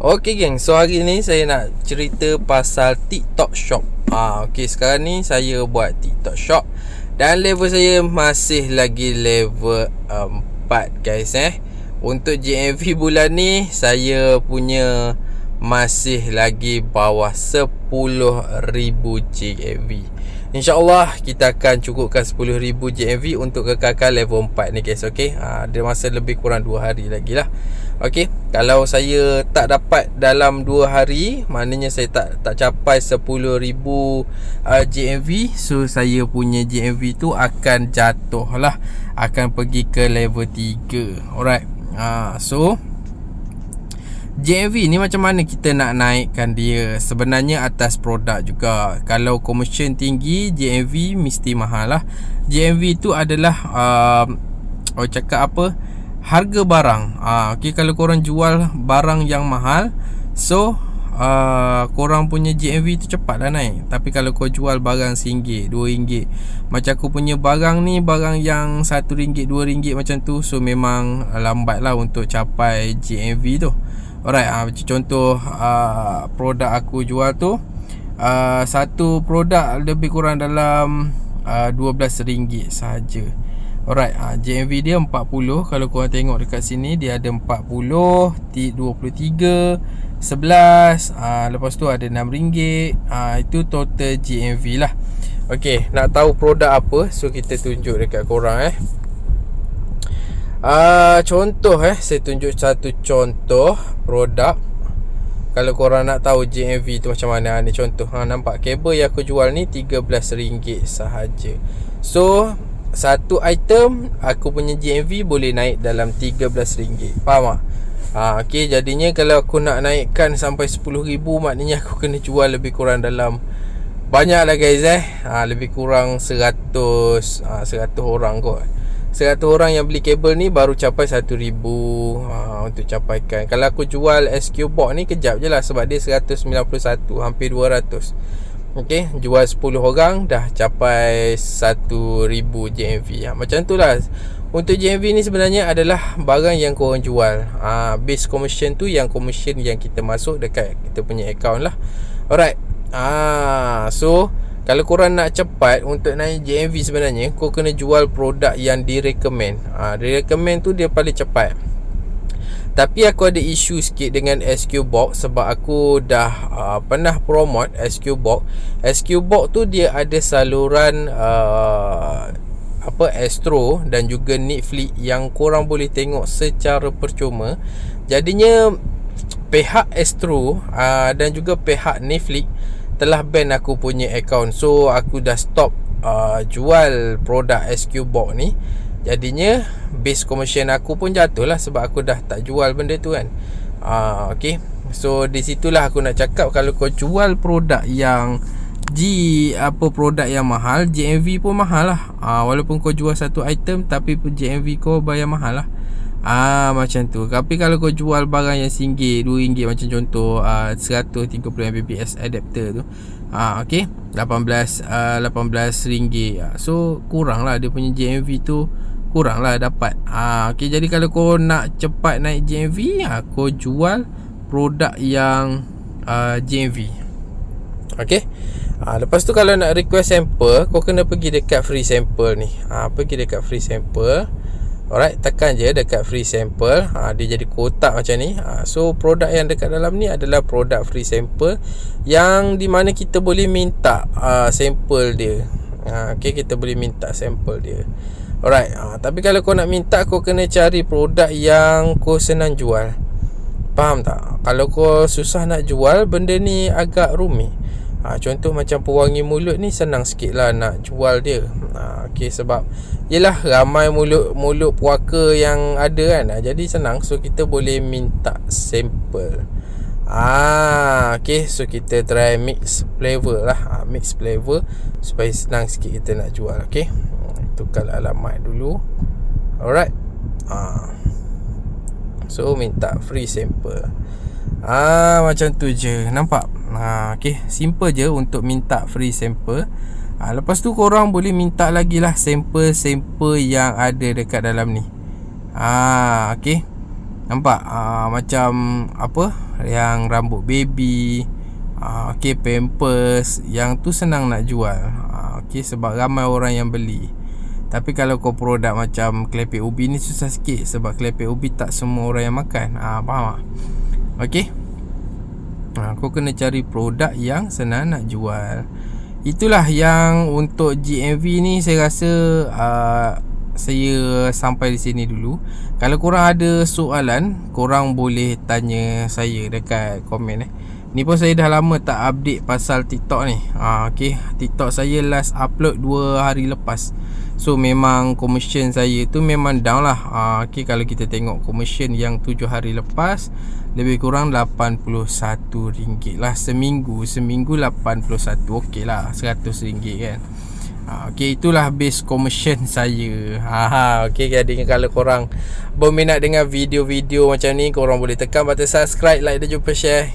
Okay geng, so hari ni saya nak cerita pasal TikTok Shop. Okay, sekarang ni saya buat TikTok Shop dan level saya masih lagi level 4 guys. Untuk GMV bulan ni saya punya masih lagi bawah 10,000 GMV. InsyaAllah kita akan cukupkan 10,000 GMV untuk kekal level 4 ni guys. Okay, ada masa lebih kurang 2 hari lagi lah. Okay, kalau saya tak dapat dalam 2 hari, maknanya saya tak capai 10,000 GMV, so saya punya GMV tu akan jatuh lah, akan pergi ke level 3. Alright, so GMV ni macam mana kita nak naikkan dia? Sebenarnya atas produk juga. Kalau commission tinggi, GMV mesti mahal lah. GMV tu adalah cakap apa, harga barang. Okay, kalau korang jual barang yang mahal, so korang punya GMV tu cepatlah naik. Tapi kalau kau jual barang RM1, RM2, macam aku punya barang ni, barang yang RM1, RM2 macam tu, so memang lambat lah untuk capai GMV tu. Alright, macam contoh produk aku jual tu, satu produk lebih kurang dalam RM12 sahaja. Alright, GMV dia 40. Kalau korang tengok dekat sini, dia ada 40, 23, 11, lepas tu ada RM6. Itu total GMV lah. Okay, nak tahu produk apa, so kita tunjuk dekat korang. Contoh saya tunjuk satu contoh produk. Kalau korang nak tahu GMV tu macam mana, ni contoh. Nampak kabel yang aku jual ni RM13 sahaja. So satu item aku punya GMV boleh naik dalam RM13. Faham tak? Okay, jadinya kalau aku nak naikkan sampai 10,000, maknanya aku kena jual lebih kurang dalam, banyak lah guys, lebih kurang 100 orang kot. 100 orang yang beli kabel ni baru capai 1,000 untuk capaikan. Kalau aku jual SQ box ni kejap je lah, sebab dia 191, hampir 200. Okay, jual 10 orang dah capai 1,000 GMV. Macam tu lah. Untuk GMV ni sebenarnya adalah barang yang korang jual. Base commission tu yang commission yang kita masuk dekat kita punya account lah. Alright, so kalau korang nak cepat untuk naik GMV, sebenarnya kau kena jual produk yang direkomend. Direkomend tu dia paling cepat. Tapi aku ada isu sikit dengan SQ Box, sebab aku dah pernah promote SQ Box. SQ Box tu dia ada saluran Astro dan juga Netflix yang korang boleh tengok secara percuma. Jadinya pihak Astro dan juga pihak Netflix telah ban aku punya account. So aku dah stop jual produk SQ Box ni. Jadinya base commission aku pun jatuh lah, sebab aku dah tak jual benda tu kan. Okay, so di situlah aku nak cakap, kalau kau jual produk yang produk yang mahal, GMV pun mahal lah. Walaupun kau jual satu item, tapi GMV kau bayar mahal lah. Macam tu. Tapi kalau kau jual barang yang RM1, RM2, macam contoh 130 Mbps adapter tu, okay, RM18. So kurang lah dia punya GMV tu, kurang lah dapat. Okay, jadi kalau kau nak cepat naik GMV, kau jual produk yang GMV. Okay, lepas tu kalau nak request sample, kau kena pergi dekat free sample ni. Pergi dekat free sample. Alright, tekan je dekat free sample. Dia jadi kotak macam ni. So produk yang dekat dalam ni adalah produk free sample, yang di mana kita boleh minta sample dia. Okay, kita boleh minta sample dia. Alright, tapi kalau kau nak minta, kau kena cari produk yang kau senang jual. Faham tak? Kalau kau susah nak jual, benda ni agak rumit. Contoh macam pewangi mulut ni, senang sikit lah nak jual dia. Okay, sebab yelah ramai mulut puaka yang ada kan. Jadi senang, so kita boleh minta sampel. Okay, so kita try mix flavor lah. Mix flavor supaya senang sikit kita nak jual. Okay, tukar alamat dulu. Alright, so minta free sample. Macam tu je, nampak? Okay, simple je untuk minta free sample. Lepas tu korang boleh minta lagi lah sampel-sampel yang ada dekat dalam ni. Okay, nampak? Macam apa, yang rambut baby, okey, pampers, yang tu senang nak jual. Okey, sebab ramai orang yang beli. Tapi kalau kau produk macam kelepek ubi ni susah sikit, sebab kelepek ubi tak semua orang yang makan. Faham tak? Okey. Kau kena cari produk yang senang nak jual. Itulah yang untuk GMV ni saya rasa saya sampai di sini dulu. Kalau korang ada soalan, korang boleh tanya saya dekat komen Ni pun saya dah lama tak update pasal TikTok ni. Okay, TikTok saya last upload 2 hari lepas. So memang commission saya tu memang down lah. Okay, kalau kita tengok commission yang 7 hari lepas, lebih kurang RM81 lah seminggu. Seminggu 81. Okey lah, RM100 kan. Okay, itulah base commission saya. Okay, jadi kalau korang berminat dengan video-video macam ni, korang boleh tekan button subscribe, like dan jumpa share.